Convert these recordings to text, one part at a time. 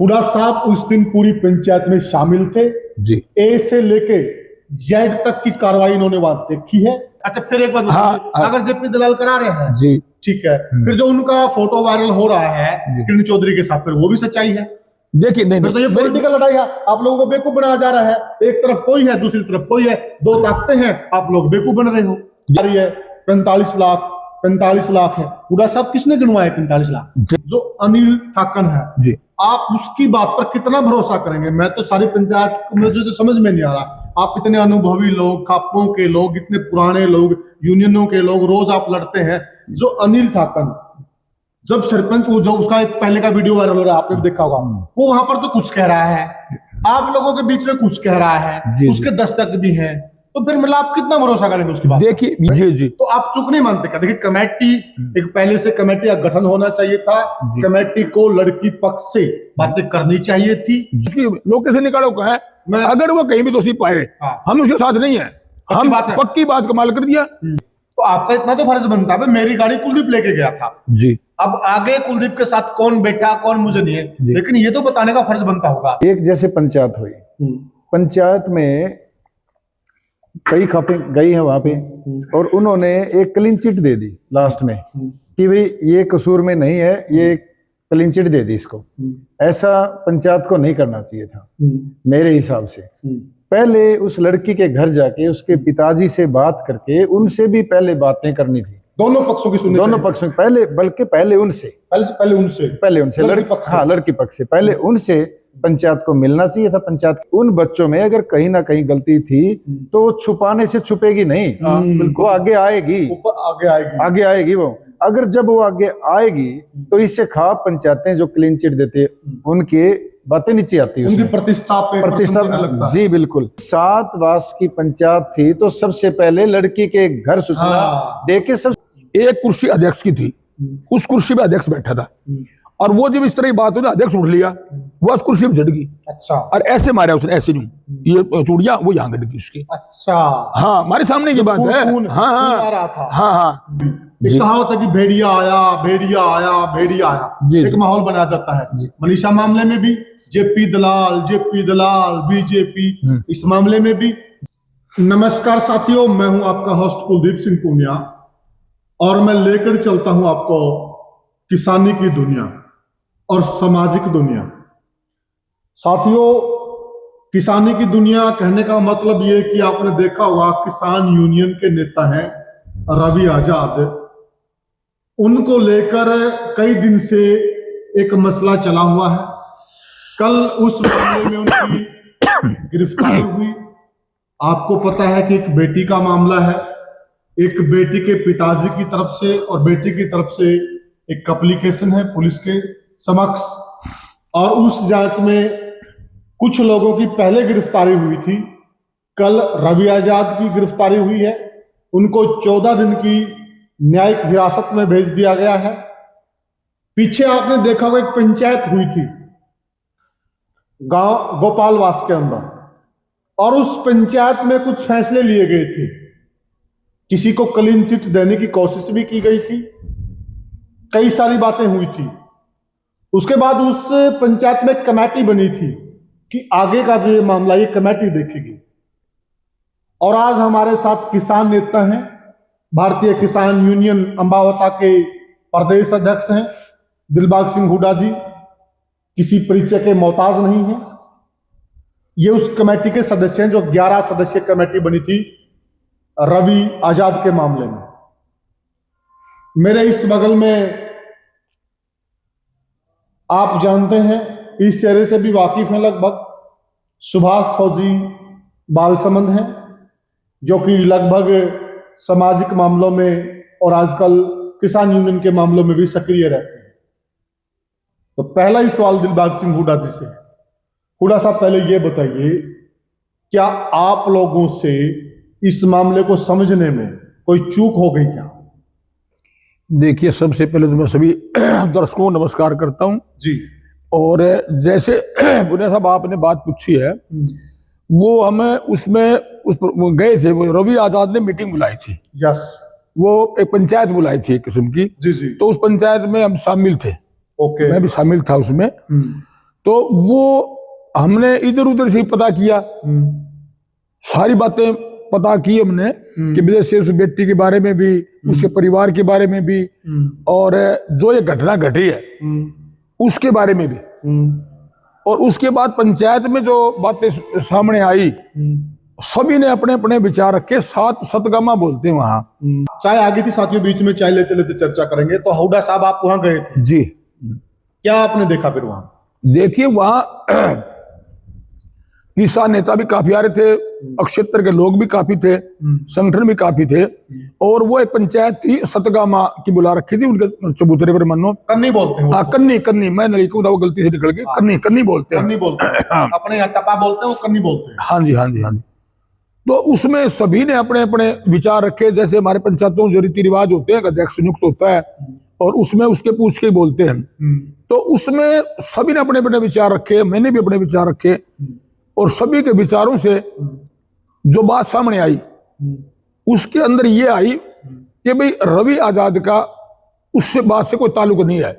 हुडा साहब उस दिन पूरी पंचायत में शामिल थे जी। ए से लेके जेड तक की कार्रवाई इन्होंने वहां देखी है। अच्छा फिर एक बात हाँ, अगर जेपी दलाल करा रहे हैं जी ठीक है, फिर जो उनका फोटो वायरल हो रहा है किरण चौधरी के साथ, फिर वो भी सच्चाई है? देखिए नहीं, तो ये पॉलिटिकल लड़ाई है, आप लोगों को बेवकूफ बनाया जा रहा है। एक तरफ कोई है, दूसरी तरफ कोई है, दो ताकतें हैं, आप लोग बेवकूफ बन रहे हो। जारी है 45 लाख है। हुडा साहब किसने गिनवाए 45 लाख? जो अनिल थाकन है जी। आप उसकी बात पर कितना भरोसा करेंगे? मैं तो सारी पंचायत मुझे तो समझ में नहीं आ रहा। आप इतने अनुभवी लोग, खापों के लोग, इतने पुराने लोग, यूनियनों के लोग, रोज आप लड़ते हैं। जो अनिल थाकन जब सरपंच, वो जो उसका एक पहले का वीडियो वायरल हो रहा है, आपने देखा होगा, वो वहां पर तो कुछ कह रहा है, आप लोगों के बीच में कुछ कह रहा है, उसके दस्तक भी हैं, तो फिर मतलब आप कितना भरोसा करेंगे उसकी बात? देखिए जी जी, तो आप चुप नहीं मानते क्या? देखिए कमेटी, एक पहले से कमेटी का गठन होना चाहिए था, कमेटी को लड़की पक्ष से बातें करनी चाहिए थी। उसकी लोग कैसे निकालो कहा है, अगर वो कहीं भी दोषी पाए हम उसके साथ नहीं है, हम पक्की बात कमाल कर दिया। तो आपका इतना तो फर्ज बनता है, मेरी गाड़ी कुलदीप लेके गया था जी, अब आगे कुलदीप के साथ कौन बैठा कौन मुझे नहीं है, लेकिन ये तो बताने का फर्ज बनता होगा। एक जैसे पंचायत हुई, पंचायत में कई खापे गई है वहां पे, और उन्होंने एक क्लीन चिट दे दी लास्ट में कि भाई ये कसूर में नहीं है, ये क्लीन चिट दे दी इसको। ऐसा पंचायत को नहीं करना चाहिए था मेरे हिसाब से। पहले उस लड़की के घर जाके उसके पिताजी से बात करके उनसे भी पहले बातें करनी थी, दोनों पक्षों की सुननी, दोनों पक्षों की पहले, बल्कि पहले उनसे लड़की पक्ष, हाँ लड़की पक्ष से पहले उनसे पंचायत को मिलना चाहिए था। पंचायत उन बच्चों में अगर कहीं ना कहीं गलती थी तो वो छुपाने से छुपेगी नहीं, वो आगे आएगी, आगे आएगी वो। अगर जब वो आगे आएगी तो इससे खाप पंचायतें जो क्लीन चिट देते उनके बातें नीचे आती है, उनकी प्रतिष्ठा जी बिल्कुल। 7 वास की पंचायत थी तो सबसे पहले लड़की के घर सूचना देके सब, एक कुर्सी अध्यक्ष की थी, उस कुर्सी पे अध्यक्ष बैठा था, और वो जब इस तरह की बात हुई अध्यक्ष उठ लिया, वो उस कुर्सी पे झट गई। अच्छा। और ऐसे मारा उसने, ऐसे नहीं, ये चूड़ियां वो यहाँ गट गई उसकी। अच्छा। हाँ हमारे सामने की बात है। हाँ हाँ, कहावत है कि भेड़िया आया भेड़िया आया भेड़िया आया, एक माहौल बनाया जाता है। मनीषा मामले में भी जेपी दलाल बीजेपी, इस मामले में भी। नमस्कार साथियों, मैं हूं आपका होस्ट कुलदीप सिंह पूनिया, और मैं लेकर चलता हूं आपको किसानी की दुनिया और सामाजिक दुनिया। साथियों, किसानी की दुनिया कहने का मतलब ये कि आपने देखा होगा किसान यूनियन के नेता हैं रवि आजाद, उनको लेकर कई दिन से एक मसला चला हुआ है। कल उस मामले में उनकी गिरफ्तारी हुई। आपको पता है कि एक बेटी का मामला है, एक बेटी के पिताजी की तरफ से और बेटी की तरफ से एक एप्लीकेशन है पुलिस के समक्ष, और उस जांच में कुछ लोगों की पहले गिरफ्तारी हुई थी। कल रवि आजाद की गिरफ्तारी हुई है, उनको 14 दिन की न्यायिक हिरासत में भेज दिया गया है। पीछे आपने देखा होगा एक पंचायत हुई थी गांव गोपालवास के अंदर, और उस पंचायत में कुछ फैसले लिए गए थे। किसी को क्लीन चिट देने की कोशिश भी की गई थी, कई सारी बातें हुई थी। उसके बाद उस पंचायत में कमेटी बनी थी कि आगे का जो ये मामला ये कमेटी देखेगी। और आज हमारे साथ किसान नेता हैं, भारतीय किसान यूनियन अंबावता के प्रदेश अध्यक्ष हैं दिलबाग सिंह हुडा जी, किसी परिचय के मोहताज नहीं है। ये उस कमेटी के सदस्य हैं जो 11 सदस्यीय कमेटी बनी थी रवि आजाद के मामले में। मेरे इस बगल में आप जानते हैं, इस चेहरे से भी वाकिफ हैं लगभग, सुभाष फौजी बालसमंद हैं, जो कि लगभग सामाजिक मामलों में और आजकल किसान यूनियन के मामलों में भी सक्रिय रहते हैं। तो पहला ही सवाल दिलबाग सिंह हुडा जी से। हुडा साहब, पहले ये बताइए, क्या आप लोगों से इस मामले को समझने में कोई चूक हो गई क्या? देखिए, सबसे पहले तो मैं सभी दर्शकों को नमस्कार करता हूं जी। और जैसे पुनिया साहब आपने बात पूछी है, वो हमें उसमें गए थे, वो रवि आजाद ने मीटिंग बुलाई थी। यस। वो एक पंचायत बुलाई थी एक किस्म की। जी जी। तो उस पंचायत में हम शामिल थे। ओके। मैं भी शामिल था उसमें। तो वो हमने इधर उधर से पता किया, सारी बातें पता की हमने कि जैसे उस बेटी के बारे में भी, उसके परिवार के बारे में भी, और जो ये घटना घटी है उसके बारे में भी। और उसके बाद पंचायत में जो बातें सामने आई, सभी ने अपने अपने विचार रखे। 7 सतगामा बोलते हैं वहां। चाय आ गई थी साथियों, बीच में चाय लेते लेते चर्चा करेंगे। तो हुड्डा साहब आप वहां गए थे जी, क्या आपने देखा फिर वहां? देखिए वहां किसान नेता भी काफी आ रहे थे, क्षेत्र के लोग भी काफी थे, संगठन भी काफी थे। और वो एक पंचायत थी सतगामा की बुला रखी थी उनके चबूतरे पर मनो। कन्नी बोलते हैं? हाँ कन्नी, मैं नहीं कहूँ वो गलती से निकल गई। कन्नी बोलते हैं। कन्नी बोलते हैं, अपने यहाँ तपा बोलते हैं, वो कन्नी बोलते हैं। हाँ जी। तो उसमें सभी ने अपने अपने विचार रखे। जैसे हमारे पंचायतों जो रीति रिवाज होते हैं, अध्यक्ष नियुक्त होता है और उसमें उसके पूछ के बोलते हैं। तो उसमें सभी ने अपने अपने विचार रखे, मैंने भी अपने विचार रखे। और सभी के विचारों से जो बात सामने आई, उसके अंदर ये आई कि भाई रवि आजाद का उससे बात से कोई ताल्लुक नहीं है।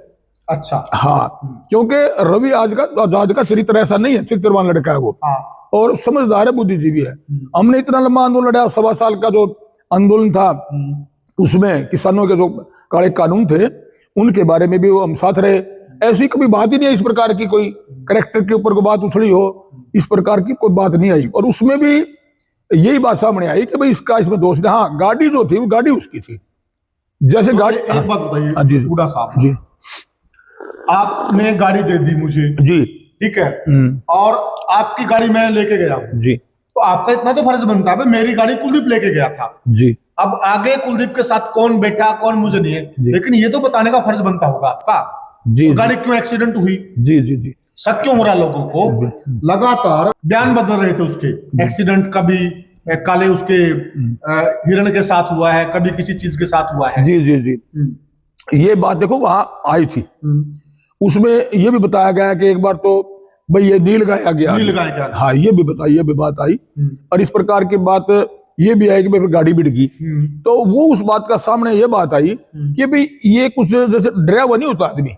अच्छा। हाँ, क्योंकि रवि आजाद का चरित्र ऐसा नहीं है, चित्रवान लड़का है वो। और समझदार है, बुद्धिजीवी है। हमने इतना लंबा आंदोलन लड़ा, 1.25 साल का जो आंदोलन था, उसमें किसानों के जो काले कानून थे उनके बारे में भी हम साथ रहे। ऐसी कभी बात ही नहीं है इस प्रकार की, कोई करेक्टर के ऊपर कोई बात उछली हो, इस प्रकार की कोई बात नहीं आई। और उसमें भी यही बात सामने आई कि भाई इसमें दोष नहीं। हाँ, गाड़ी जो थी वो गाड़ी उसकी थी। जैसे तो गाड़ी, एक बात बताइए हुड्डा साहब जी, आपने गाड़ी दे दी मुझे जी, ठीक है, और आपकी गाड़ी मैं लेके गया हूँ जी, तो आपका इतना तो फर्ज बनता है, मेरी गाड़ी कुलदीप लेके गया था जी। अब आगे कुलदीप के साथ कौन बैठा कौन मुझे नहीं है, लेकिन ये तो बताने का फर्ज बनता होगा आपका जी, गाड़ी क्यों एक्सीडेंट हुई, जी जी जी, शक क्यों हो रहा लोगों को। लगातार बयान बदल रहे थे उसके, एक्सीडेंट कभी काले उसके हिरण के साथ हुआ है, कभी किसी चीज के साथ हुआ है। जी जी जी। ये बात देखो वहां आई थी, उसमें ये भी बताया गया कि एक बार तो भाई ये नील गाया गया। हाँ, ये भी बात आई। और इस प्रकार की बात ये भी आई कि भाई गाड़ी भी डिगी। तो वो उस बात का सामने ये बात आई कि भाई ये कुछ जैसे डरा हुआ नहीं होता आदमी,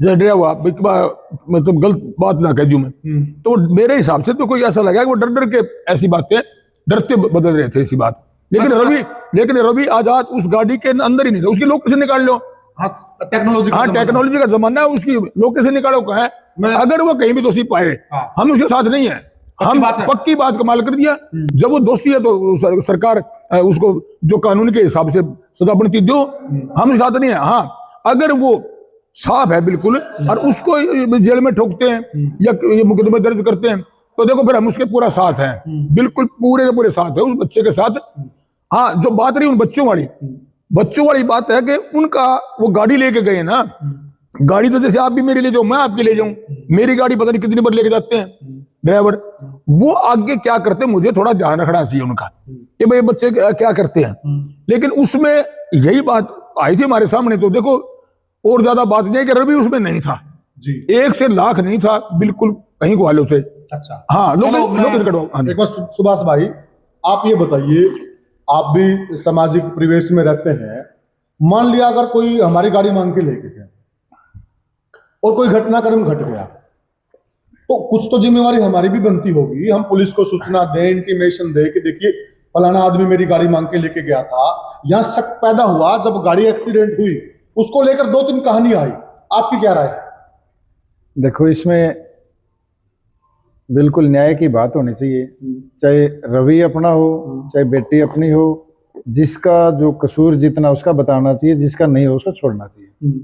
जैसे डरा हुआ मतलब गलत बात ना कह दूं मैं, तो मेरे हिसाब से तो कोई ऐसा लगा कि वो डर डर के ऐसी बातें डरते बदल रहे थे ऐसी बात। लेकिन रवि आजाद उस गाड़ी के अंदर ही नहीं था, उसकी लोकेशन निकाल लो। हाँ, टेक्नोलॉजी का जमाना है, उसकी लोकेशन निकालो कहाँ है। अगर वो कहीं भी दोषी पाए, हम उसके साथ नहीं है, हम पक्की बात कमाल कर दिया। जब वो दोषी है तो सरकार उसको जो कानून के हिसाब से सजा बनती दो, हम साथ नहीं है। हाँ, अगर वो साफ है बिल्कुल और उसको जेल में ठोकते हैं या ये मुकदमे दर्ज करते हैं, तो देखो फिर हम उसके पूरा साथ हैं, बिल्कुल पूरे के पूरे साथ है उस बच्चे के साथ। हाँ, जो बात रही उन बच्चों वाली बात है कि उनका वो गाड़ी लेके गए ना, गाड़ी तो जैसे आप भी मेरे ले जाओ, मैं आपके ले जाऊं, मेरी गाड़ी पता नहीं कितनी बार लेके जाते हैं ड्राइवर, वो आगे क्या करते हैं मुझे थोड़ा ध्यान रखना चाहिए उनका कि भाई बच्चे क्या करते हैं। लेकिन उसमें यही बात आई थी हमारे सामने, तो देखो और ज्यादा बात नहीं है कि रवि उसमें नहीं था जी, 1 से लाख नहीं था बिल्कुल कहीं को वालों से। अच्छा, हाँ, लोग एक बार सुभाष भाई आप ये बताइए, आप भी सामाजिक परिवेश में रहते हैं, मान लिया अगर कोई हमारी गाड़ी मांग के लेके गया और कोई घटनाक्रम घट गया, तो कुछ तो जिम्मेवारी हमारी भी बनती होगी, हम पुलिस को सूचना दें, इंटीमेशन दें कि देखिए फलाना आदमी मेरी गाड़ी मांग के लेके गया था। यहां शक पैदा हुआ, जब गाड़ी एक्सीडेंट हुई उसको लेकर 2-3 कहानी आई, आपकी क्या राय है? देखो, इसमें बिल्कुल न्याय की बात होनी चाहिए, चाहे रवि अपना हो चाहे बेटी अपनी हो, जिसका जो कसूर जितना उसका बताना चाहिए, जिसका नहीं हो उसको छोड़ना चाहिए।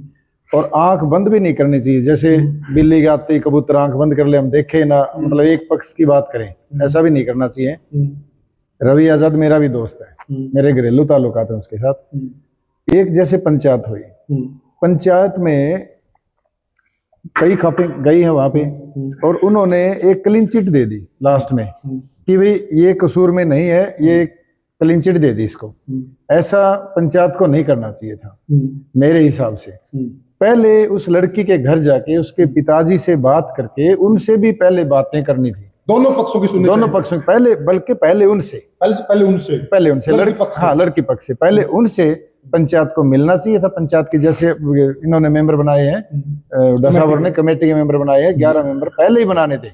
और आंख बंद भी नहीं करनी चाहिए, जैसे बिल्ली गाती कबूतर आंख बंद कर ले हम देखे ना, मतलब एक पक्ष की बात करें, ऐसा भी नहीं करना चाहिए। रवि आजाद मेरा भी दोस्त है, मेरे घरेलू ताल्लुकात है उसके साथ। एक जैसे पंचायत हुई, पंचायत में कई खपे गई है वहां पे, और उन्होंने एक क्लीन चिट दे दी लास्ट में कि भाई ये कसूर में नहीं है, ये क्लीन चिट दे दी इसको। ऐसा पंचायत को नहीं करना चाहिए था मेरे हिसाब से। पहले उस लड़की के घर जाके उसके पिताजी से बात करके उनसे भी पहले बातें करनी थी, दोनों पक्षों की सुननी, दोनों पक्षों पहले, बल्कि पहले उनसे लड़की पक्ष से लड़की पक्ष से पहले उनसे पंचायत को मिलना चाहिए था। पंचायत के जैसे इन्होंने मेंबर बनाए हैं, डसावर ने कमेटी के मेंबर बनाए हैं, 11 मेंबर पहले ही बनाने थे,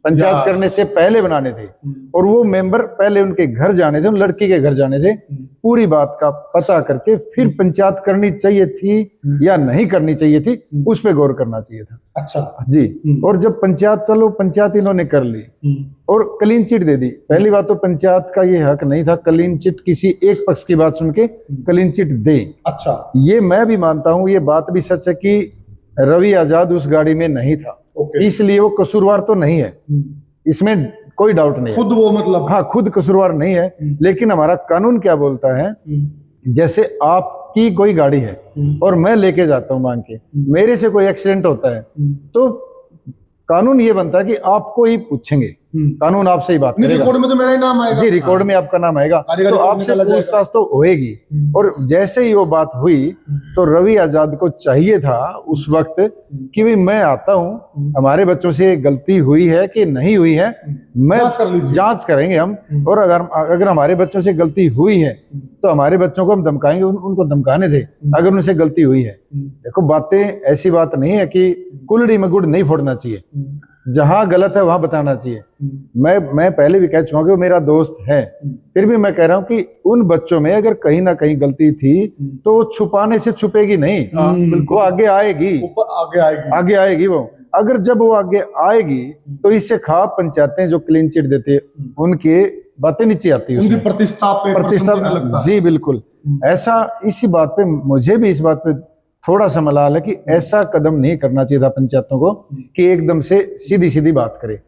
पंचायत करने से पहले बनाने थे। और वो मेंबर पहले उनके घर जाने थे, उन लड़की के घर जाने थे, पूरी बात का पता करके फिर पंचायत करनी चाहिए थी या नहीं करनी चाहिए थी, उस पर गौर करना चाहिए था। अच्छा जी। और जब पंचायत, चलो पंचायत इन्होंने कर ली और क्लीन चिट दे दी। पहली बात तो पंचायत का ये हक नहीं था क्लीन चिट किसी एक पक्ष की बात सुन के क्लीन चिट दे। अच्छा, ये मैं भी मानता हूं, ये बात भी सच है कि रवि आजाद उस गाड़ी में नहीं था, इसलिए वो कसूरवार तो नहीं है, इसमें कोई डाउट नहीं है। खुद वो मतलब, हाँ, खुद कसूरवार नहीं है। लेकिन हमारा कानून क्या बोलता है, जैसे आपकी कोई गाड़ी है और मैं लेके जाता हूं मान के, मेरे से कोई एक्सीडेंट होता है तो कानून ये बनता है कि आपको ही पूछेंगे, कानून आपसे ही बात करेगा। रिकॉर्ड में तो मेरा ही नाम आएगा। जी, रिकॉर्ड में आपका नाम आएगा, तो आपसे पूछताछ तो होएगी। और जैसे ही वो बात हुई तो रवि आजाद को चाहिए था उस वक्त कि भाई मैं आता हूं, हमारे बच्चों से गलती हुई है कि नहीं हुई है, मैं जांच करेंगे हम, और अगर हमारे बच्चों से गलती हुई है तो हमारे बच्चों को हम धमकाएंगे, उनको धमकाने थे अगर उनसे गलती हुई है। देखो, बातें ऐसी बात नहीं है कि कुल्हड़ी में गुड़ नहीं फोड़ना चाहिए, जहां गलत है वहां बताना चाहिए। मैं पहले भी कह चुका हूं कि वो मेरा दोस्त है, फिर भी मैं कह रहा हूं कि उन बच्चों में अगर कहीं ना कहीं गलती थी तो वो छुपाने से छुपेगी नहीं, वो आगे आएगी, आगे आएगी वो। अगर जब वो आगे आएगी तो इससे खाप पंचायतें जो क्लीन चिट देते उनके बातें नीचे आती है, उनकी प्रतिष्ठा। जी बिल्कुल ऐसा। इसी बात पे मुझे भी इस बात पे थोड़ा सा मलाल है कि ऐसा कदम नहीं करना चाहिए था पंचायतों को कि एकदम से सीधी सीधी बात करे,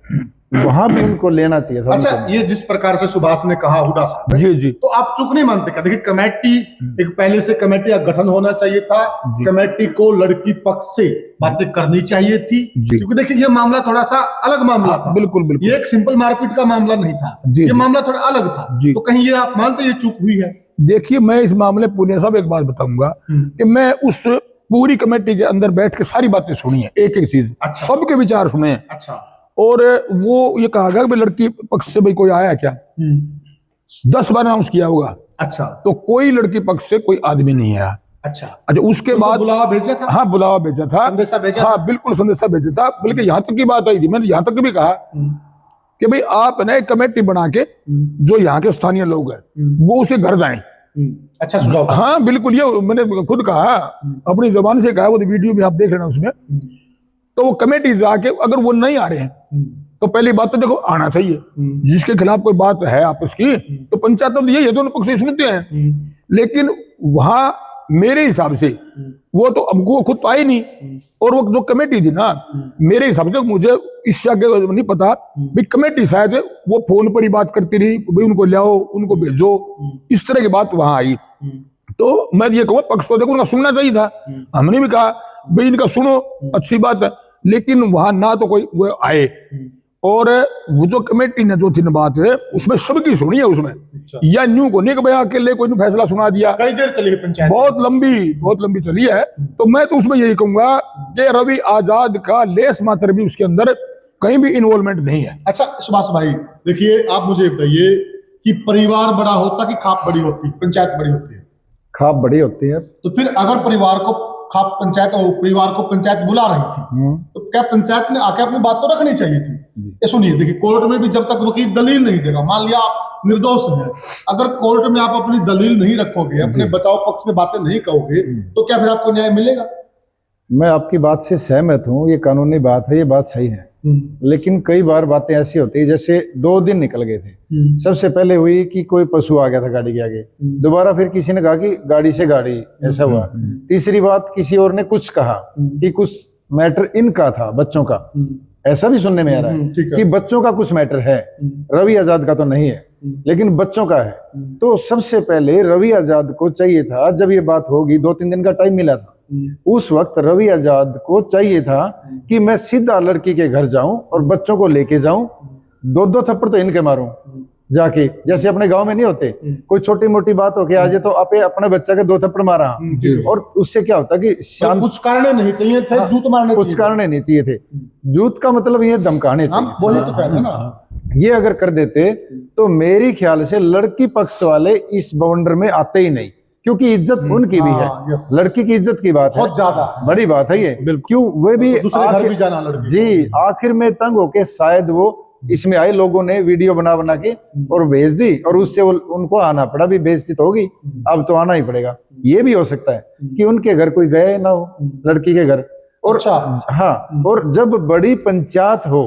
वहां भी उनको लेना चाहिए था। अच्छा, ये जिस प्रकार से सुभाष ने कहा हुडा साहब, जी जी, तो आप चुप नहीं मानते क्या? देखिए, कमेटी एक पहले से कमेटी का गठन होना चाहिए था, कमेटी को लड़की पक्ष से बातें करनी चाहिए थी, क्योंकि देखिए ये मामला थोड़ा सा अलग मामला था। बिल्कुल बिल्कुल, ये एक सिंपल मारपीट का मामला नहीं था, ये मामला थोड़ा अलग था। तो कहीं ये आप मानते ये चूक हुई है? देखिए, मैं इस मामले पुणे साहब एक बात बताऊंगा कि मैं उस पूरी कमेटी के अंदर बैठ के सारी बातें सुनी है, एक एक चीज। अच्छा। सबके विचार सुने हैं। अच्छा। और वो ये कहा गया कि लड़की पक्ष से भाई कोई आया क्या, 10 बार अनाउंस किया होगा। अच्छा। तो कोई लड़की पक्ष से कोई आदमी नहीं आया। अच्छा। अच्छा, उसके बाद बुलावा भेजा था? हाँ, बुलावा भेजा था, संदेशा भेजा। हाँ बिल्कुल, संदेशा भेजा था। बल्कि यहाँ तक की बात आई थी, मैंने यहाँ तक भी कहा कि भाई आप ना एक कमेटी बना के जो यहाँ के स्थानीय लोग हैं वो उसे घर जाएं। अच्छा, सुझाव। हाँ बिल्कुल, ये मैंने खुद कहा, अपनी जुबान से कहा, वो वीडियो भी आप देख लेना उसमें। तो वो कमेटी जाके अगर वो नहीं आ रहे हैं तो पहली बात तो देखो आना चाहिए, जिसके खिलाफ कोई बात है आपस की तो पंचायत में यही है, दोनों पक्ष सुनते हैं। लेकिन वहां मेरे हिसाब से वो तो हमको खुद तो आई नहीं, और वो जो कमेटी थी ना, मेरे हिसाब से, मुझे इससे आगे नहीं पता, भाई कमेटी शायद वो फोन पर ही बात करती रही, भाई उनको लाओ, उनको भेजो, इस तरह की बात वहां आई। तो मैं ये कहूँ पक्ष तो देखो उनका सुनना चाहिए था, हमने भी कहा भाई इनका सुनो, अच्छी बात है, लेकिन वहां ना तो कोई वो आए। और वो जो कमेटी ने 2-3 बात है उसमें सबकी सुनी है उसमें। अच्छा। या न्यू को नहीं कि भाई अकेले कोई फैसला सुना दिया, कई देर चली है पंचायत, बहुत लंबी चली है। तो मैं तो उसमें यही कहूंगा कि रवि आजाद का लेस मात्र भी उसके अंदर कहीं भी इन्वॉल्वमेंट नहीं है। अच्छा सुभाष भाई, देखिए आप मुझे बताइए कि परिवार बड़ा होता कि खाप बड़ी होती, पंचायत बड़ी होती है? खाप बड़ी होती है। तो फिर अगर परिवार को खाप पंचायत और परिवार को पंचायत बुला रही थी तो क्या पंचायत ने आके अपनी बात तो रखनी चाहिए थी? ये सुनिए, देखिए कोर्ट में भी जब तक वकील दलील नहीं देगा, मान लिया आप निर्दोष हैं, अगर कोर्ट में आप अपनी दलील नहीं रखोगे, अपने बचाव पक्ष में बातें नहीं कहोगे, तो क्या फिर आपको न्याय मिलेगा? मैं आपकी बात से सहमत हूँ, ये कानूनी बात है, ये बात सही है। लेकिन कई बार बातें ऐसी होती है, जैसे 2 दिन निकल गए थे, सबसे पहले हुई कि कोई पशु आ गया था गाड़ी के आगे, दोबारा फिर किसी ने कहा कि गाड़ी से गाड़ी, ऐसा हुआ। तीसरी बात किसी और ने कुछ कहा कि कुछ मैटर इनका था, बच्चों का, ऐसा भी सुनने में आ रहा है कि बच्चों का कुछ मैटर है, रवि आजाद का तो नहीं है लेकिन बच्चों का है। तो सबसे पहले रवि आजाद को चाहिए था, जब ये बात होगी, 2-3 दिन का टाइम मिला था, उस वक्त रवि आजाद को चाहिए था कि मैं सीधा लड़की के घर जाऊं और बच्चों को लेके जाऊं, 2-2 थप्पड़ तो इनके मारूं जाके, जैसे अपने गांव में नहीं होते, कोई छोटी मोटी बात हो के आ जाए तो अपने बच्चा के 2 थप्पड़ मारा, और उससे क्या होता कि शांत, कुछ कारण नहीं चाहिए थे, जूत मारने, कुछ कारण नहीं चाहिए थे। जूत का मतलब ये धमकाने चाहिए, बोले तो पहले ना, ये अगर कर देते तो मेरे ख्याल से लड़की पक्ष वाले इस बाउंडर में आते ही नहीं, क्योंकि इज्जत उनकी भी है, यस। लड़की की इज्जत की बात है, बहुत ज्यादा बड़ी बात है ये। क्यों वे भी दूसरे घर भी जाना लड़की जी आखिर में तंग होके शायद वो इसमें आए, लोगों ने वीडियो बना के और भेज दी, और उससे उनको आना पड़ा, भी बेइज्जती तो होगी, अब तो आना ही पड़ेगा। ये भी हो सकता है कि उनके घर कोई गया ना हो, लड़की के घर। और हाँ, और जब बड़ी पंचायत हो,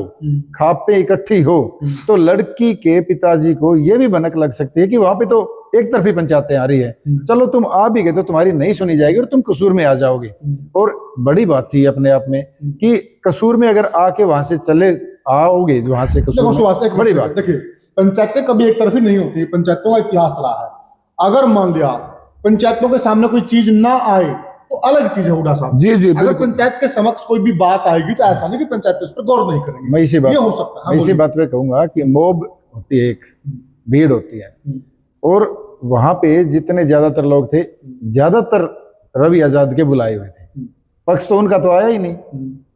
खापे इकट्ठी हो, तो लड़की के पिताजी को ये भी भनक लग सकती है कि वहां पे तो एक तरफी पंचायतें आ रही है, चलो तुम आ भी गए तो तुम्हारी नहीं सुनी जाएगी और तुम कसूर में आ जाओगे। और बड़ी बात थी अपने आप में कि कसूर में अगर आके वहां से चले आओगे, वहां से कसूर में, बड़ी बात। देखिए, पंचायतें कभी एक तरफी नहीं होती, पंचायतों का इतिहास रहा है। अगर मान लिया पंचायतों के सामने कोई चीज ना आए तो अलग चीज है हुडा साहब। जी जी, अगर पंचायत के समक्ष कोई भी बात आएगी तो ऐसा नहीं कि पंचायत उस पर गौर नहीं करेंगे। मैं इसी बात, ये हो सकता है। मैं इसी बात पे कहूंगा कि मॉब होती है, एक भीड़ होती है, और वहां पे जितने ज्यादातर लोग थे, ज्यादातर रवि आजाद के बुलाए हुए थे। पक्ष तो उनका तो आया ही नहीं,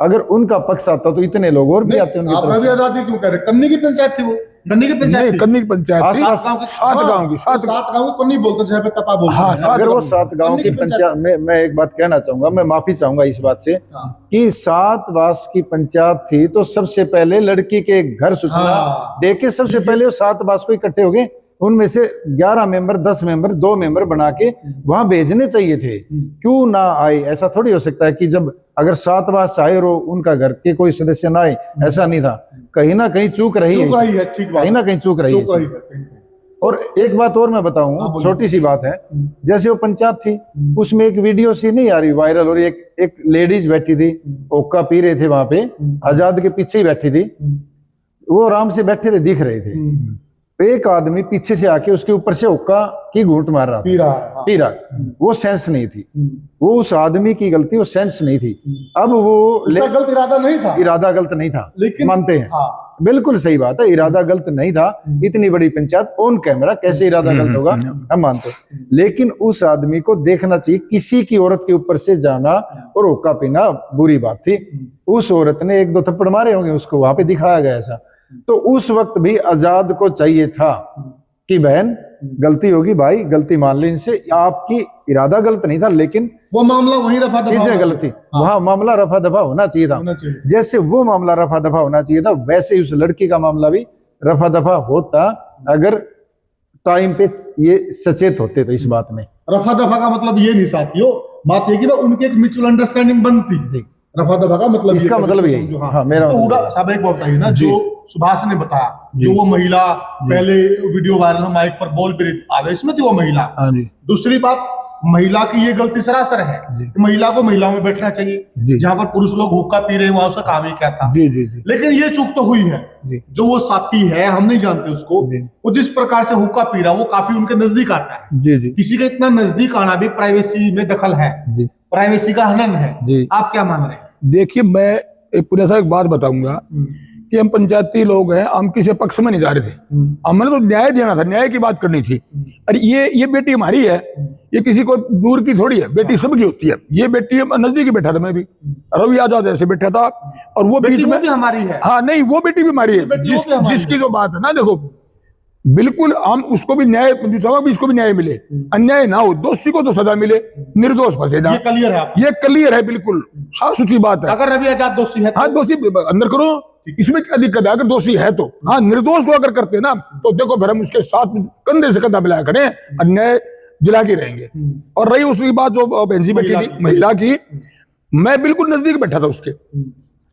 अगर उनका पक्ष आता तो इतने लोग और भी आते। आप रवि आजाद क्यों कह रहे? कन्नी की पंचायत थी वो, कन्नी की पंचायत थी। कन्नी की पंचायत थी, सात गांव की, सात गांव को कन्नी बोलते जहाँ पे तपा बोलते हैं। अगर वो 7 गांव की पंचायत में, मैं एक बात कहना चाहूंगा, मैं माफी चाहूंगा इस बात से कि 7 वास की पंचायत थी तो सबसे पहले लड़की के घर सूचना देके सबसे पहले वो 7 वास को इकट्ठे हो गए, उनमें से 11 मेंबर, 10 मेंबर, 2 मेंबर बना के वहां भेजने चाहिए थे। क्यों ना आए? ऐसा थोड़ी हो सकता है कि जब अगर 7 वास आए और उनका घर के कोई सदस्य ना आए, ऐसा नहीं था। कहीं ना कहीं चूक रही है, कहीं ना कहीं चूक रही है। और एक बात और मैं बताऊं, छोटी सी बात है, जैसे वो पंचायत थी उसमें एक वीडियो सी नहीं आ रही वायरल, और एक लेडीज बैठी थी, हुक्का पी रहे थे वहां पे, आजाद के पीछे ही बैठी थी, वो आराम से बैठे थे, दिख रहे थे। एक आदमी पीछे से आके उसके ऊपर से हुक्का की घूंट मार रहा था, पी रहा। वो सेंस नहीं थी, वो उस आदमी की गलती, वो सेंस नहीं थी। अब वो गलत इरादा नहीं था, इरादा गलत नहीं था, लेकिन मानते हैं, बिल्कुल सही बात है, इरादा गलत नहीं था। इतनी बड़ी पंचायत ऑन कैमरा कैसे इरादा गलत होगा, हम मानते हैं। लेकिन उस आदमी को देखना चाहिए, किसी की औरत के ऊपर से जाना और हुक्का पीना बुरी बात थी। उस औरत ने 1-2 थप्पड़ मारे होंगे उसको, वहां पे दिखाया गया ऐसा। तो उस वक्त भी आजाद को चाहिए था कि बहन गलती होगी भाई, गलती मान ली इनसे, आपकी इरादा गलत नहीं था, लेकिन वो मामला वहीं रफा दफा, चीजें गलत थी, वहां मामला रफा दफा होना चाहिए था। जैसे वो मामला रफा दफा होना चाहिए था, वैसे ही उस लड़की का मामला भी रफा दफा होता, अगर टाइम पे ये सचेत होते तो इस बात में। रफा दफा का मतलब ये नहीं साथियों, बात है कि उनकी एक म्यूचुअल अंडरस्टैंडिंग बनती जी। रफा दफा का मतलब, इसका मतलब यही। हाँ, मेरा साहब एक बात बताइए ना, जो सुभाष ने बताया, जो वो महिला पहले वीडियो वायरल में माइक पर बोल भी रही थी, आवेश में थी वो महिला। दूसरी बात, महिला की ये गलती सरासर है कि महिला को महिलाओं में बैठना चाहिए, जहां पर पुरुष लोग हुक्का पी रहे हैं वहां उसका काम ही क्या था। लेकिन ये चूक तो हुई है, जो वो साथी है, हम नहीं जानते उसको, वो जिस प्रकार से हुक्का पी रहा, वो काफी उनके नजदीक आता है। किसी के इतना नजदीक आना भी प्राइवेसी में दखल है, प्राइवेसी का हनन है। आप क्या मान रहे हैं? देखिए, मैं एक बात बताऊंगा कि हम पंचायती लोग हैं, हम किसी पक्ष में नहीं जा रहे थे, हमने तो न्याय देना था, न्याय की बात करनी थी। अरे ये बेटी हमारी है, ये किसी को दूर की थोड़ी है, बेटी सबकी होती है। ये बेटी नजदीक ही बैठा था, मैं भी रवि आजाद ऐसे बैठा था, और वो बीच में भी हमारी है। हाँ नहीं, वो बेटी भी हमारी है, जिसकी जो बात है ना, देखो बिल्कुल हम उसको भी न्याय, इसको भी न्याय मिले, अन्याय ना हो, दोषी को तो सजा मिले, निर्दोष फंसे ना। ये क्लियर है, ये क्लियर है, बिल्कुल साफ सुथरी बात है। अगर रवि आजाद दोषी है, हाँ दोषी अंदर करो, इसमें क्या दिक्कत है? अगर दोषी है तो हाँ, निर्दोष को अगर करते ना तो देखो फिर हम उसके साथ कंधे से कंधा मिलाया करें, अन्याय दिला के रहेंगे। और रही उसकी बात जो बहन जी बैठी थी महिला की, मैं बिल्कुल नजदीक बैठा था उसके,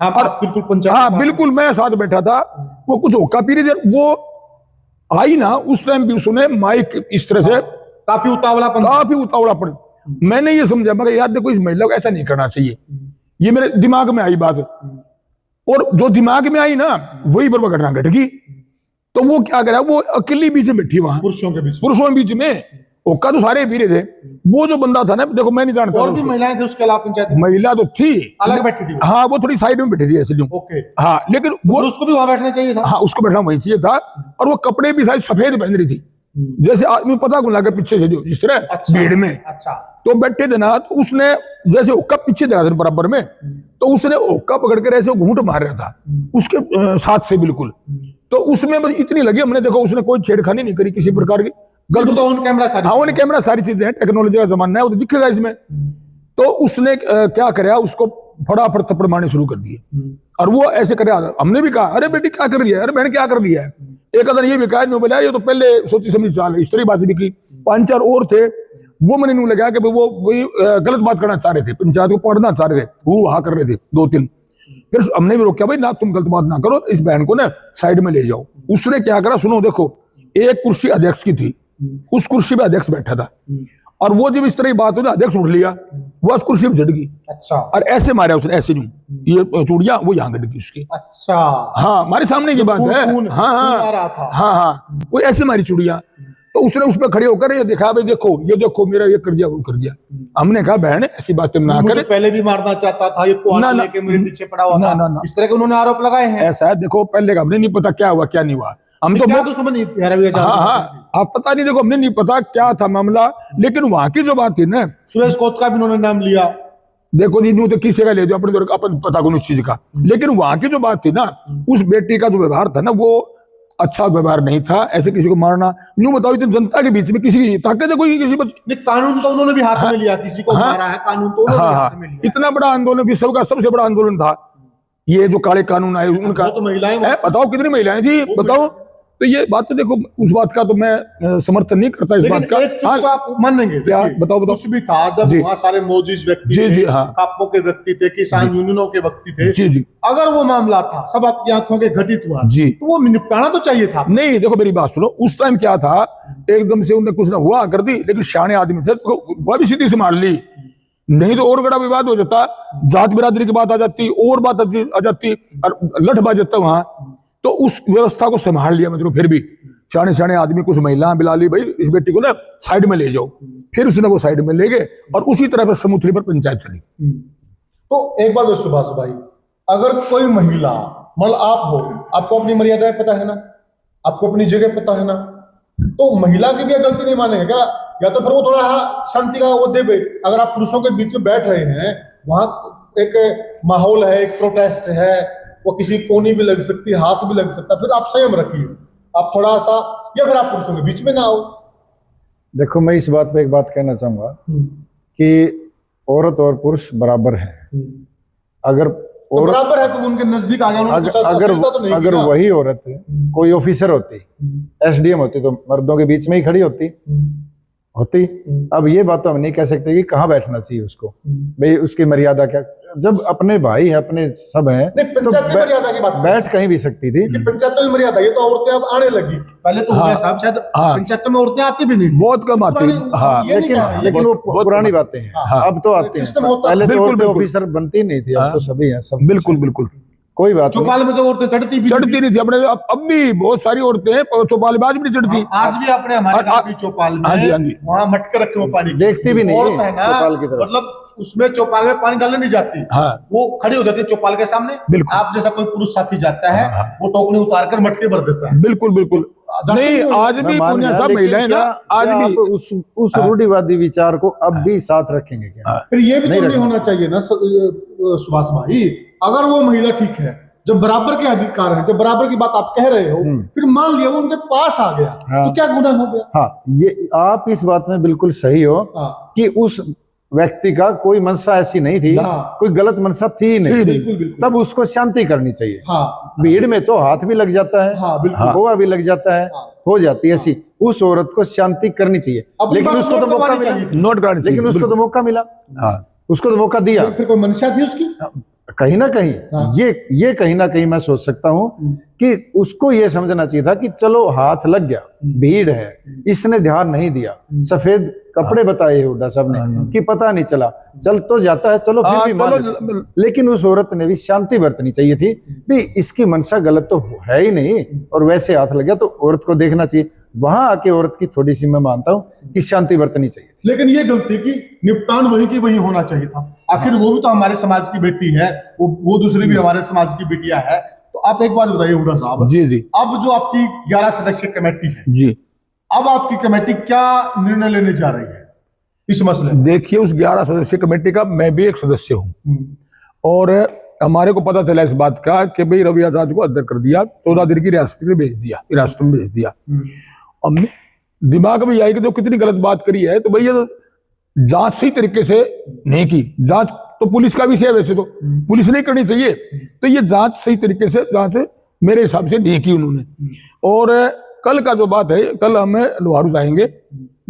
हाँ बिल्कुल मैं साथ बैठा था। वो कुछ हुक्का पी रही थी, वो आई ना उस टाइम भी उसने माइक इस तरह से काफी उतावलापन। मैंने ये समझा, मगर यार देखो इस महिला को ऐसा नहीं करना चाहिए, ये मेरे दिमाग में आई बात, और जो दिमाग में आई ना वही पर घटना घट गई। तो वो क्या करा, वो अकेली बीच में बैठी वहां, पुरुषों के बीच में, हुक्का तो सारे पी रहे थे। वो जो बंदा था ना, देखो मैं नहीं जानता, और भी महिलाएं थी उसके अलावा पंचायत में? महिला तो थी, अलग बैठी थी। हाँ वो थोड़ी साइड में बैठी थी ऐसे। ओके हाँ, लेकिन वो उसको भी वहां बैठना चाहिए था। हाँ, उसको बैठना वहीं चाहिए था। और वो कपड़े भी शायद सफेद पहन रही थी, जैसे आदमी पता को लगा पीछे से, जो जिस तरह भीड़ में तो बैठे थे ना, तो उसने जैसे हुक्का पीछे दे रहा था बराबर में, तो उसने हुक्का पकड़ कर ऐसे घूंट मार रहा था उसके साथ से बिल्कुल। तो उसमें बस इतनी लगी, हमने देखो उसने कोई छेड़खानी नहीं करी किसी प्रकार की, गलत तो ऑन कैमरा सारी हाँ, ऑन कैमरा सारी चीजें हैं, टेक्नोलॉजी का जमाना है, वो तो दिखेगा इसमें। तो उसने क्या कराया, उसको फटाफट थप्पड़ मारने शुरू कर दिए। और वो ऐसे करे, हमने भी कहा अरे बेटी क्या कर रही है, अरे बहन क्या कर रही है। एक अदर ये भी कहा, मैं बोला ये तो पहले सोची समझी चाल है, इस तरह बात भी की। 5-4 और थे, वो मैंने यूं लगा कि वो वही गलत बात करना चाह रहे थे, पंचायत को पढ़ना चाह रहे थे, वो वहां कर रहे थे 2-3। फिर हमने भी रोका, भाई ना तुम गलत बात ना करो, इस बहन को ना साइड में ले जाओ। उसने क्या करा सुनो, देखो एक कुर्सी अध्यक्ष की थी, उस कुर्सी पे अध्यक्ष बैठा था, और वो जब इस तरह की बात हुई, अध्यक्ष उठ लिया, वो उस कुर्सी पे झट गई। अच्छा। और ऐसे मारा उसने, ऐसे नहीं, ये चूड़ियां वो यहाँ गट गई उसकी। अच्छा। हाँ, हमारे सामने की बात है। हाँ हाँ, वो ऐसे मारी चूड़ियां। तो उसने उस पर खड़े होकर ये दिखा, भाई देखो मेरा ये कर दिया, वो कर दिया। हमने कहा बहन ऐसी बातें ना करे, पहले भी मारना चाहता था, ये कुआं लेके मेरे पीछे पड़ा हुआ था, इस तरह के उन्होंने आरोप लगाए हैं। ऐसा है, देखो पहले का हमने नहीं पता क्या हुआ क्या नहीं हुआ, हम तो दुश्मनी। हाँ, आप पता नहीं, देखो हमने नहीं पता क्या था मामला, लेकिन वहां की जो बात थी ना, सुरेश कोत का भी उन्होंने नाम लिया। देखो जी, न्यू तो किसी का ले दो, अपन पता कौन उस चीज का, लेकिन वहां की जो बात थी ना, उस बेटी का जो व्यवहार था ना, वो अच्छा व्यवहार नहीं था। ऐसे किसी को मारना, न्यू बताओ इतनी जनता के बीच में, किसी की ताकत है कोई किसी पर? कानून तो उन्होंने भी हाथ में लिया, किसी को मारा है, कानून तो उन्होंने भी हाथ में लिया। इतना बड़ा आंदोलन, विश्व का सबसे बड़ा आंदोलन था ये, जो काले कानून आए उनका। तो महिलाएं, बताओ कितनी महिलाएं थी, बताओ। तो ये बात तो देखो, उस बात का तो मैं समर्थन नहीं करता इस बात का। एक चीज तो आप मानेंगे, क्या बताओ कुछ भी था जब वहाँ सारे मोजिज व्यक्ति थे, कापों के व्यक्ति थे, किसान यूनियनों के व्यक्ति थे, जी, अगर वो मामला था सब आपकी आंखों के घटित हुआ जी, तो वो निपटाना तो चाहिए था। नहीं, देखो मेरी बात सुनो, उस टाइम क्या था, एकदम से उन्हें कुछ ना हुआ कर दी, लेकिन शाने आदमी थे, वह भी सीधी से मार ली, नहीं तो और बड़ा विवाद हो जाता, जात बिरादरी की बात आ जाती, और बात आ जाती, और लठबाज जाता वहां। तो उस व्यवस्था को संभाल लिया, मतलब फिर भी शाने आदमी, कुछ महिलाएं बिला ली, भाई इस बेटी को ना साइड में ले जाओ, फिर उसने वो साइड में ले गए, और उसी तरह पर समूथली पर पंचायत चली। तो एक बात सुभाष भाई, अगर कोई महिला, मतलब आप हो, आपको अपनी मर्यादाएं पता है ना, आपको अपनी जगह पता है ना, तो महिला की भी गलती नहीं मानेगा क्या? या तो फिर वो थोड़ा शांति का वो दे। अगर आप पुरुषों के बीच में बैठ रहे हैं, वहां एक माहौल है, एक प्रोटेस्ट है, वो किसी कोनी भी लग सकती है, हाथ भी लग सकता है, फिर आप संयम रखिए, आप थोड़ा सा, या फिर आप पुरुषों के बीच में ना आओ। देखो, मैं इस बात पे एक बात कहना चाहूंगा कि औरत और पुरुष बराबर है। अगर तो बराबर है तो उनके नजदीक आ जाओ। अगर वही औरत कोई ऑफिसर होती, एसडीएम होती, तो मर्दों के बीच में ही खड़ी होती। अब ये बात तो हम नहीं कह सकते कि कहाँ बैठना चाहिए उसको, भाई उसकी मर्यादा क्या, जब अपने भाई है, अपने सब हैं, तो मर्यादा की बात बैठ कहीं भी सकती थी। पंचायतों की मर्यादा, ये तो औरतें अब आने लगी, पहले तो साहब शायद पंचायतों में औरतें आती भी नहीं, बहुत कम आती। लेकिन वो पुरानी बातें हैं, अब तो आती हैं। पहले तो औरतें ऑफिसर बनती नहीं थी, अब तो सभी हैं, सब। बिल्कुल कोई बात चौपाल में तो औरतें चढ़ती नहीं थी अपने, अब भी बहुत सारी औरतें हैं चौपाल में, आज भी चढ़ती। आज भी अपने हमारे चौपाल में वहाँ मटके रखे हो पानी, देखती भी नहीं है चौपाल की तरफ, मतलब उसमें चौपाल में पानी डालने नहीं जाती, वो खड़ी हो जाती है चौपाल के सामने। आप जैसा कोई पुरुष साथी जाता है, वो टोकनी उतार कर मटके भर देता है। बिल्कुल नहीं, आज भी सब महिलाएं ना, आज भी उस रूढ़िवादी विचार को अब भी साथ रखेंगे क्या? फिर ये भी तो नहीं होना चाहिए ना सुभाष भाई, अगर वो महिला ठीक है, जब बराबर के अधिकार हैं, जब बराबर की बात आप कह रहे हो, फिर मान लिया वो उनके पास आ गया, तो क्या गुनाह हो गया? हाँ, ये आप इस बात में बिल्कुल सही हो कि उस व्यक्ति का कोई मंशा ऐसी नहीं थी, कोई गलत मंशा थी नहीं, बिल्कुल। तब उसको शांति करनी चाहिए। भीड़ में तो हाथ भी लग जाता है, गोवा भी लग जाता है, हो जाती है ऐसी, उस औरत को शांति करनी चाहिए, लेकिन उसको तो मौका मिला, लेकिन उसको तो मौका मिला, उसको तो मौका दिया। फिर कोई मंशा थी उसकी कहीं ना कहीं, ये कहीं ना कहीं मैं सोच सकता हूं कि उसको ये समझना चाहिए था कि चलो हाथ लग गया, भीड़ है, इसने ध्यान नहीं दिया, सफेद कपड़े बताए हुड्डा साहब ने कि पता नहीं चला, चल तो जाता है, चलो फिर भी लेकिन उस औरत ने भी शांति बरतनी चाहिए थी, भी इसकी मनसा गलत तो है ही नहीं, और वैसे हाथ लग गया तो औरत को देखना चाहिए। वहां आके औरत की थोड़ी सी मैं मानता हूं कि शांति बरतनी चाहिए, लेकिन ये गलती की निपटान वही की वही होना चाहिए था। आखिर वो भी तो हमारे समाज की बेटी है, वो दूसरी भी हमारे समाज की बेटियां है। तो आप एक बात बताइए हुड्डा साहब, जी, अब जो आपकी 11 सदस्यीय कमेटी है जी, अब आपकी कमेटी क्या निर्णय लेने जा रही है इस मसले में? देखिए, उस 11 सदस्यीय कमेटी का मैं भी एक सदस्य हूँ, और हमारे को पता चला इस बात का कि भाई रवि आजाद को अध्यक्ष कर दिया, 14 दिन की रियासत में भेज दिया, दिमाग में आई कि तो कितनी गलत बात करी है, तो भैया तो जांच सही तरीके से नहीं की। जांच तो पुलिस का विषय है, वैसे तो पुलिस नहीं करनी चाहिए, तो ये जांच सही तरीके से जांच मेरे हिसाब से नहीं की उन्होंने। और कल का जो बात है, कल हम लोहारू जाएंगे,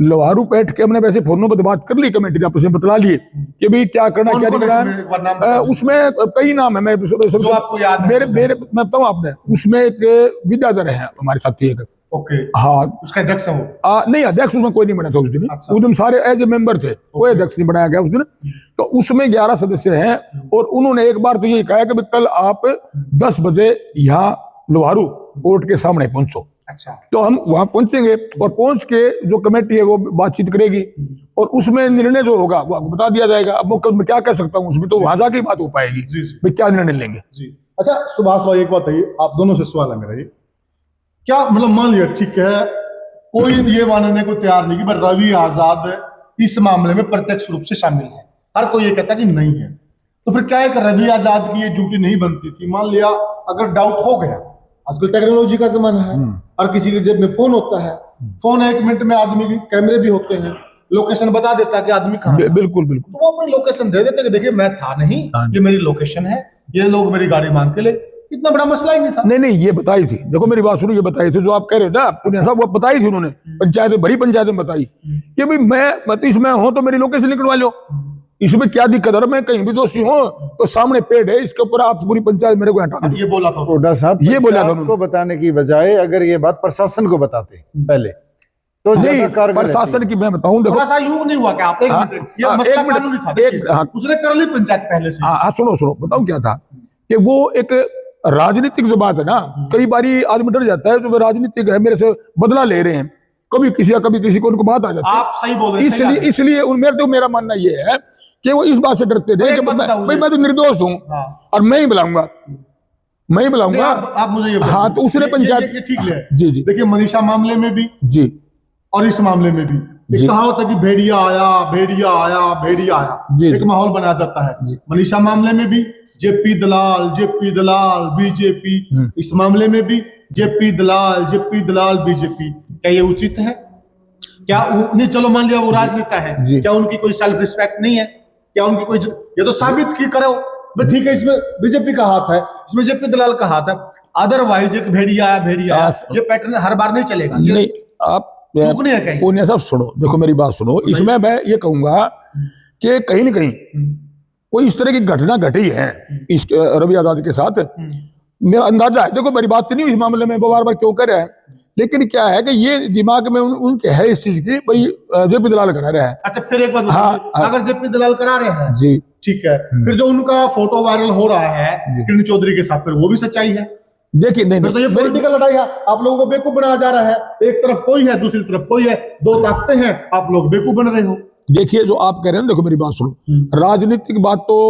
लोहारू बैठ के हमने वैसे फोनों पर बात कर ली, कमेटी ने आपस में बतला लिए कि भाई क्या करना क्या नहीं करना। उसमें कई नाम है, मैं जो आपको याद है। मेरे मैं बताऊं आपने, उसमें एक विद्याधर है हमारे साथी एक। ओके। हाँ, उसका अध्यक्ष है वो? नहीं, अध्यक्ष उसमें कोई नहीं बना था उस दिन। अच्छा। उस दिन सारे एज ए मेंबर थे, कोई अध्यक्ष नहीं बनाया गया उस दिन। तो उसमें 11 सदस्य हैं, और उन्होंने एक बार तो यही कहा कि कल आप 10 बजे यहाँ लोहारू कोर्ट के सामने पहुंचो। अच्छा। तो हम वहां पहुंचेंगे, और पहुंच के जो कमेटी है वो बातचीत करेगी, और उसमें निर्णय जो होगा वो आपको बता दिया जाएगा। अब मैं क्या कह सकता हूँ उसमें, तो वहां जाके बात हो पाएगी भाई क्या निर्णय लेंगे। जी। अच्छा सुभाष भाई, एक बात बताइए, आप दोनों से सवाल है मेरा, ये क्या मतलब, मान लिया ठीक है, कोई ये मानने को तैयार नहीं कि भाई रवि आजाद इस मामले में प्रत्यक्ष रूप से शामिल है, हर कोई ये कहता कि नहीं है, तो फिर क्या एक रवि आजाद की ये ड्यूटी नहीं बनती थी? मान लिया अगर डाउट हो गया, आजकल टेक्नोलॉजी का जमाना है, और किसी के जेब में फोन होता है, फोन 1 मिनट में आदमी के कैमरे भी होते हैं, लोकेशन बता देता है कि आदमी कहाँ है। बिल्कुल बिल्कुल। तो वो अपनी लोकेशन दे देते कि देखिए मैं था नहीं, ये मेरी लोकेशन है, ये लोग मेरी गाड़ी मांग के ले, इतना बड़ा मसला ही नहीं था। नहीं, ये बताई थी, देखो मेरी बात सुनो, ये बताई थी जो आप कह रहे हो ना, पुण्य साहब, वो बताई थी उन्होंने, पंचायत में, बड़ी पंचायत में बताई कि भाई मैं इसमें हूं तो मेरी लोकेशन निकलवा लो, इसमें क्या दिक्कत है, मैं कहीं भी दोषी हूँ तो सामने पेड़ है, इसके ऊपर आप पूरी पंचायत मेरे को हटा दो। ये बोला था हुड्डा साहब, ये बोला था को बताने की बजाय अगर ये बात प्रशासन को बताते पहले तो नहीं, प्रशासन की मैं बताऊं, देखो थोड़ा सा यूं नहीं हुआ कि आप एक मिनट, ये मसला कानूनी था, उसने कर ली पंचायत पहले से। हाँ, सुनो बताऊं क्या था कि वो एक राजनीतिक जो बात है ना, कई बारी आदमी डर जाता है, तो वो राजनीतिक है, मेरे से बदला ले रहे हैं, कभी किसी को उनको बात आ जाती है। आप सही बोल रहे हैं, इसलिए मेरा मानना ये है कि वो इस बात से डरते थे कि मैं तो निर्दोष हूँ और मैं ही बुलाऊंगा। आप मुझे ये हाँ, तो उसने पंचायत ठीक है। जी देखिए मनीषा मामले में भी जी, और इस मामले में भी एक कहावत है कि भेड़िया आया, एक माहौल बनाया जाता है। मनीषा मामले में भी जेपी दलाल बीजेपी, इस मामले में भी जेपी दलाल बीजेपी। क्या ये उचित है? क्या नहीं, चलो मान लिया वो राजनेता है, क्या उनकी कोई सेल्फ रिस्पेक्ट नहीं है? क्या उनकी कोई, ये तो साबित की करो, ठीक है, इसमें बीजेपी का हाथ है, इसमें जेपी दलाल का हाथ है, अदरवाइज एक भेड़िया आया, ये पैटर्न हर बार नहीं चलेगा। नहीं, आप पुण्य साहब सुनो, देखो मेरी बात सुनो, इसमें मैं ये कहूंगा कि कहीं ना कहीं कोई इस तरह की घटना घटी है इस रवि आजाद के साथ, मेरा अंदाजा है, देखो मेरी बात नहीं इस मामले में वो बार क्यों कर रहा है, लेकिन क्या है कि ये दिमाग में उनके है इस चीज की, भाई जेपी दलाल करा रहा है। अच्छा, फिर एक बात, अगर जेपी दलाल करा रहे हैं जी, ठीक है, फिर जो उनका फोटो वायरल हो रहा है किरण चौधरी के साथ, फिर वो भी सच्चाई है? देखिए नहीं, तो ये पॉलिटिकल लड़ाई है, आप लोगों को बेवकूफ बनाया जा रहा है, एक तरफ कोई है दूसरी तरफ कोई है, दो ताकतें हैं, आप लोग बेवकूफ बन रहे हो। देखिए जो आप कह रहे हैं, देखो मेरी बात सुनो, राजनीतिक बात तो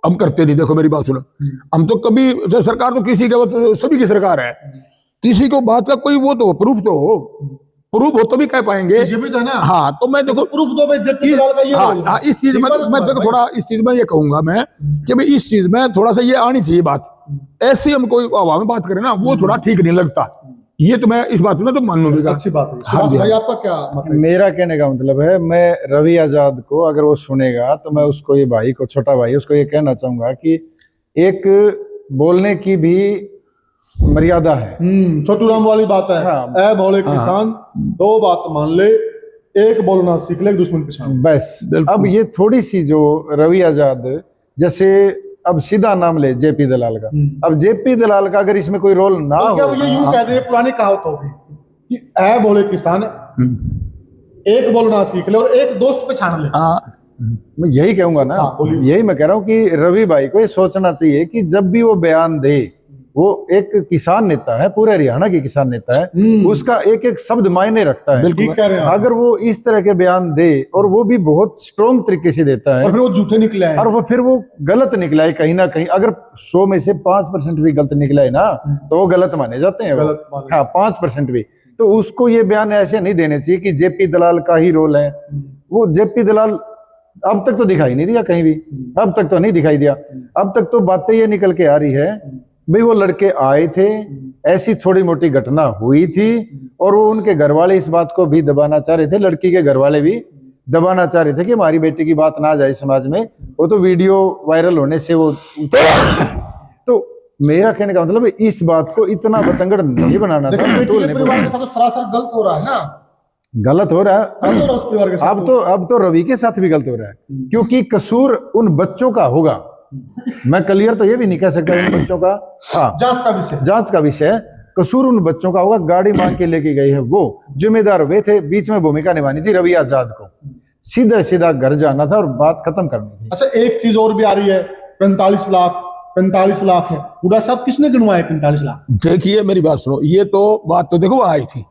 हम करते नहीं, देखो मेरी बात सुनो, हम तो कभी, सरकार तो किसी का, सभी की सरकार है, किसी को बात का कोई वो तो प्रूफ हो तभी कह पाएंगे, ये भी तो है ना। हाँ, तो मैं देखो प्रूफ दो भाई, जेपी दलाल का ये हाँ, इस चीज में मैं देखो थोड़ा इस चीज में ये कहूंगा मैं कि भाई इस चीज में थोड़ा सा ये आनी चाहिए बात, ऐसे हम कोई हवा में बात करें ना, वो थोड़ा ठीक नहीं लगता, ये तो मैं इस बात में तो मान लूंगा। अच्छी बात है। हाँ भाई, आपका क्या मतलब? मेरा कहने का मतलब है, मैं रवि आजाद को अगर वो सुनेगा तो मैं उसको, ये भाई को, छोटा भाई, उसको ये कहना चाहूंगा कि एक बोलने की भी मर्यादा है। छोटू राम वाली बात है। हाँ, ऐ भोले किसान, दो बात मान ले, एक बोलना सीख ले, दुश्मन पहचान। बस अब ये थोड़ी सी जो रवि आजाद, जैसे अब सीधा नाम ले जेपी दलाल का, अब जेपी दलाल का अगर इसमें कोई रोल ना हो, क्या ये यूं कह दे, पुरानी कहावत होगी कि ऐ भोले किसान, एक बोलना सीख ले और एक दोस्त पहचान ले। मैं यही कहूंगा ना, यही मैं कह रहा हूँ कि रवि भाई को ये सोचना चाहिए कि जब भी वो बयान दे, वो एक किसान नेता है, पूरे हरियाणा की किसान नेता है, उसका एक एक शब्द मायने रखता है। ठीक कह रहे हैं। अगर वो इस तरह के बयान दे, और वो भी बहुत स्ट्रॉन्ग तरीके से देता है, और फिर वो झूठे निकले हैं, और फिर वो गलत निकला है कहीं ना कहीं, अगर 100 में से 5% भी गलत निकला है ना, तो वो गलत माने जाते हैं। हाँ, 5% भी, तो उसको ये बयान ऐसे नहीं देने चाहिए कि जेपी दलाल का ही रोल है। वो जेपी दलाल अब तक तो दिखाई नहीं दिया कहीं भी, अब तक तो नहीं दिखाई दिया, अब तक तो बातें ये निकल के आ रही है भाई वो लड़के आए थे, ऐसी थोड़ी मोटी घटना हुई थी और वो उनके घर वाले इस बात को भी दबाना चाह रहे थे, लड़की के घर वाले भी दबाना चाह रहे थे कि हमारी बेटी की बात ना जाए समाज में। वो तो वीडियो वायरल होने से वो तो मेरा कहने का मतलब है इस बात को इतना बतंगड़ नहीं बनाना था। बेटी के परिवार के साथ तो सरासर गलत हो रहा है ना, गलत हो रहा है उस परिवार के साथ। अब तो रवि के साथ भी गलत हो रहा है, क्योंकि कसूर उन बच्चों का होगा। मैं क्लियर तो ये भी नहीं कह सकता उन बच्चों का, हाँ जांच का विषय है। कसूर उन बच्चों का होगा, गाड़ी मांग के लेके गई है वो, जिम्मेदार वे थे, बीच में भूमिका निभानी थी रवि आजाद को, सीधा सीधा घर जाना था और बात खत्म करनी थी। अच्छा एक चीज और भी आ रही है, 45 लाख है पूरा सब किसने गिनवाया 45 लाख? देखिए मेरी बात सुनो, ये तो बात तो देखो आई थी,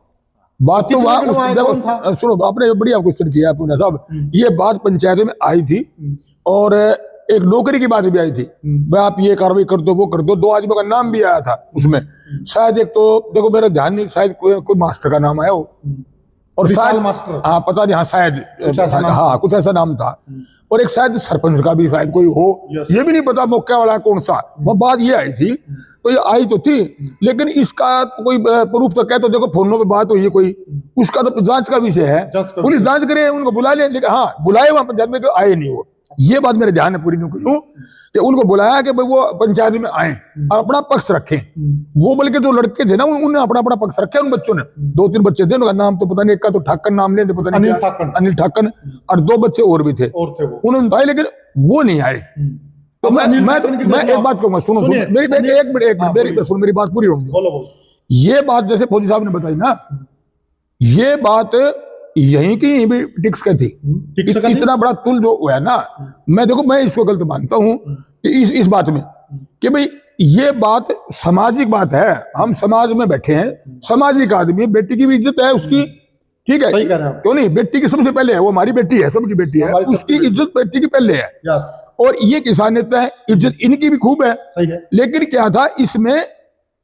बात तो वहां सुनो, आपने बढ़िया क्वेश्चन किया पूरा साहब। ये बात पंचायत में आई थी और एक नौकरी की बात भी आई थी, भाई आप ये कार्रवाई कर दो वो कर दो। 2 आदमियों का नाम भी आया था उसमें, शायद एक तो देखो मेरा ध्यान नहीं, शायद कोई मास्टर का नाम आया हो और शायद मास्टर, हाँ पता नहीं, हाँ शायद हाँ कुछ ऐसा नाम था, और एक शायद सरपंच का भी शायद कोई हो, ये भी नहीं पता मौके वाला कौन सा। वो बात ये आई थी, तो ये आई तो थी, लेकिन इसका कोई प्रूफ तो कहते, देखो फोनों पे बात हुई है कोई, उसका तो जांच का विषय है, पुलिस जांच करे, उनको बुला ले, लेकिन हाँ बुलाए वहां पंचायत में, तो आए नहीं वो। ये बात मेरे ध्यान में पूरी नहीं हुई कि उनको बुलाया कि भाई वो पंचायत में आए और अपना पक्ष रखें। वो बल्कि जो लड़के थे ना उन्होंने अपना अपना पक्ष रखा, उन बच्चों ने, 2-3 बच्चे थे, उनका नाम तो पता नहीं, एक का तो ठाकन नाम लेते, पता नहीं अनिल ठाकन, और 2 बच्चे और भी थे उन्होंने बताया, लेकिन वो नहीं आए। तो मैं एक बात कहूंगा, सुनो मेरी बात पूरी होगी। ये बात जैसे फौजी साहब ने बताई ना, ये बात यहीं की भी टिक्स का थी, इतना बड़ा तुल जो हुआ है ना, मैं इसको गलत मानता हूं कि इस बात में कि भाई ये बात सामाजिक बात है, हम समाज में बैठे हैं, सामाजिक आदमी, बेटी की भी इज्जत है उसकी, ठीक है, क्यों नहीं, बेटी की सबसे पहले है, वो हमारी बेटी है, सबकी बेटी है, उसकी इज्जत बेटी की पहले है। और ये किसान नेता है, इज्जत इनकी भी खूब है, लेकिन क्या था इसमें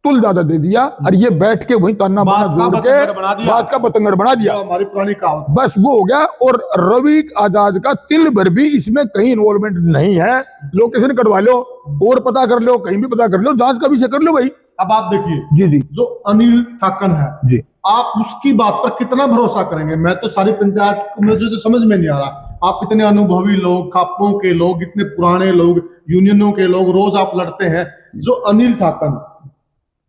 तुल ज्यादा दे दिया और ये बैठ के वही ताना बाना जोड़ के बात का पतंगड़ बना दिया, हमारी पुरानी कहावत, बस वो हो गया। और रवि आजाद का तिल भर भी इसमें कहीं इन्वॉल्वमेंट नहीं है। लोकेशन कटवा लो और पता कर लो, कहीं भी पता कर लो, जांच का विषय कर लो भाई। अब आप देखिए जी जो अनिल ठाकन है जी, आप उसकी बात पर कितना भरोसा करेंगे? मैं तो सारी पंचायत मुझे तो समझ में नहीं आ रहा। आप इतने अनुभवी लोग, खापों के लोग, इतने पुराने लोग, यूनियनों के लोग, रोज आप लड़ते हैं। जो अनिल ठाकन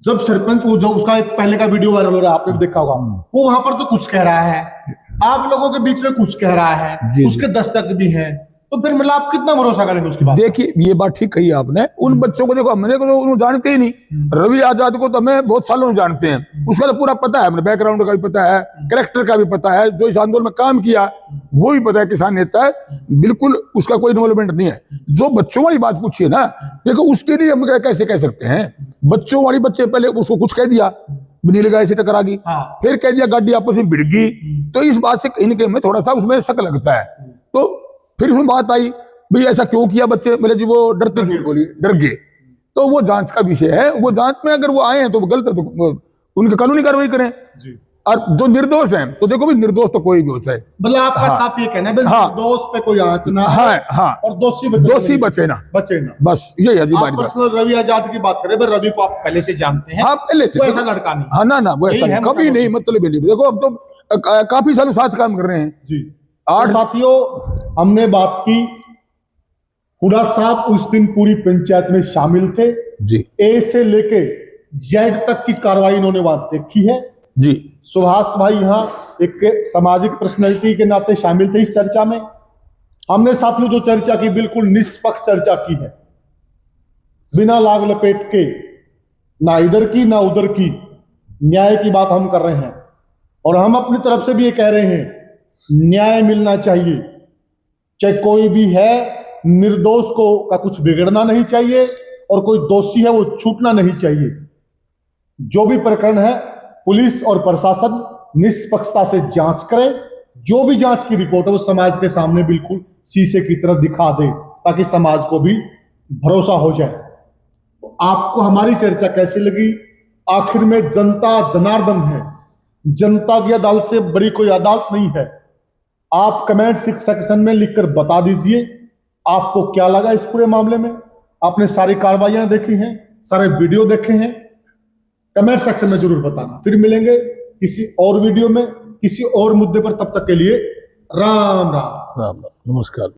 जब सरपंच, वो जो उसका एक पहले का वीडियो वायरल हो रहा है, आपने देखा होगा, वो वहां पर तो कुछ कह रहा है, आप लोगों के बीच में कुछ कह रहा है, उसके दस्तक भी हैं, तो फिर मतलब आप कितना भरोसा करेंगे उसकी बात? देखिए ये बात ठीक कही आपने, उन बच्चों को देखो, हमने को तो जानते ही नहीं, रवि आजाद को तो हमें बहुत सालों से जानते हैं, उसका तो पूरा पता है, हमें बैकग्राउंड का भी पता है, कैरेक्टर का भी पता है, जो इस आंदोलन में काम किया वो भी पता है, किसान नेता है, बिल्कुल उसका कोई इन्वॉल्वमेंट नहीं है। जो बच्चों वाली बात पूछी है ना, देखो उसके लिए हम कैसे कह सकते हैं, बच्चों वाली बच्चे पहले उसको कुछ कह दिया, नीलगाय से टकरा गई, फिर कह दिया गाड़ी आपस में भिड़ गई, तो इस बात से कहीं ना कहीं हमें थोड़ा सा उसमें शक लगता है। तो फिर उसमें बात आई भाई ऐसा क्यों किया बच्चे, बोले जी वो डरते बोली, डर गए, तो वो जांच का विषय है, वो जांच में अगर वो आए हैं तो वो गलत है, तो उनकी कानूनी कार्रवाई करें जी। और जो निर्दोष हैं तो देखो भाई, निर्दोष तो कोई भी होता है, मतलब आपका साफ ये कहना है निर्दोष पे कोई आंच ना है, और दोषी बचे ना, बस यही है जी। आप पर्सनल रवि आजाद की बात करें, रवि को आप पहले से जानते हैं? हाँ पहले से, ऐसा लड़का नहीं, हाँ ना वो ऐसा कभी नहीं, मतलब ही नहीं। देखो अब तो काफी सालों साथ काम कर रहे हैं जी। 8 साथियों, हमने बात की, हुडा साहब उस दिन पूरी पंचायत में शामिल थे जी, ए से लेके जेड तक की कार्रवाई इन्होंने वहां देखी है जी। सुभाष भाई यहाँ एक सामाजिक पर्सनैलिटी के नाते शामिल थे इस चर्चा में। हमने साथियों जो चर्चा की, बिल्कुल निष्पक्ष चर्चा की है, बिना लाग लपेट के, ना इधर की ना उधर की, न्याय की बात हम कर रहे हैं। और हम अपनी तरफ से भी ये कह रहे हैं, न्याय मिलना चाहिए, चाहे कोई भी है, निर्दोष को का कुछ बिगड़ना नहीं चाहिए, और कोई दोषी है वो छूटना नहीं चाहिए। जो भी प्रकरण है, पुलिस और प्रशासन निष्पक्षता से जांच करे, जो भी जांच की रिपोर्ट है वो समाज के सामने बिल्कुल शीशे की तरह दिखा दे, ताकि समाज को भी भरोसा हो जाए। तो आपको हमारी चर्चा कैसी लगी? आखिर में जनता जनार्दन है, जनता की अदालत से बड़ी कोई अदालत नहीं है। आप कमेंट सेक्शन में लिखकर बता दीजिए आपको क्या लगा इस पूरे मामले में। आपने सारी कार्रवाइयां देखी हैं, सारे वीडियो देखे हैं, कमेंट सेक्शन में जरूर बताना। फिर मिलेंगे किसी और वीडियो में किसी और मुद्दे पर, तब तक के लिए राम राम। राम राम, नमस्कार।